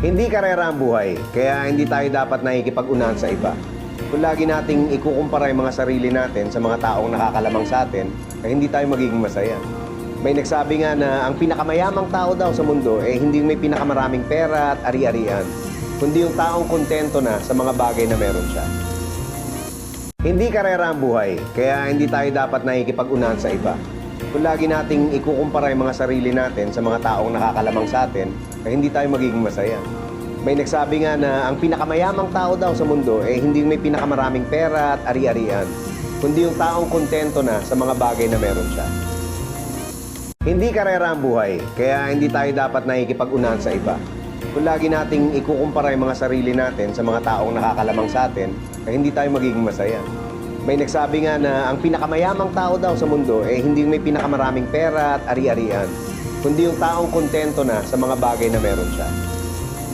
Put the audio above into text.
Hindi karera ang buhay, kaya hindi tayo dapat nakikipag-unahan sa iba. Kung lagi nating ikukumpara yung mga sarili natin sa mga taong nakakalamang sa atin, ay hindi tayo magiging masaya. May nagsabi nga na ang pinakamayamang tao daw sa mundo ay hindi yung may pinakamaraming pera at ari-arian, kundi yung taong kontento na sa mga bagay na meron siya. Hindi karera ang buhay, kaya hindi tayo dapat nakikipag-unahan sa iba. Kung lagi nating ikukumpara yung mga sarili natin sa mga taong nakakalamang sa atin, ay hindi tayo magiging masaya. May nagsabi nga na ang pinakamayamang tao daw sa mundo ay hindi yung may pinakamaraming pera at ari-arian, kundi yung taong kontento na sa mga bagay na meron siya. Hindi karera ang buhay, kaya hindi tayo dapat nakikipag-unahan sa iba. Kung lagi nating ikukumpara yung mga sarili natin sa mga taong nakakalamang sa atin, ay hindi tayo magiging masaya. May nagsabi nga na ang pinakamayamang tao daw sa mundo ay hindi yung may pinakamaraming pera at ari-arian, kundi yung taong kontento na sa mga bagay na meron siya.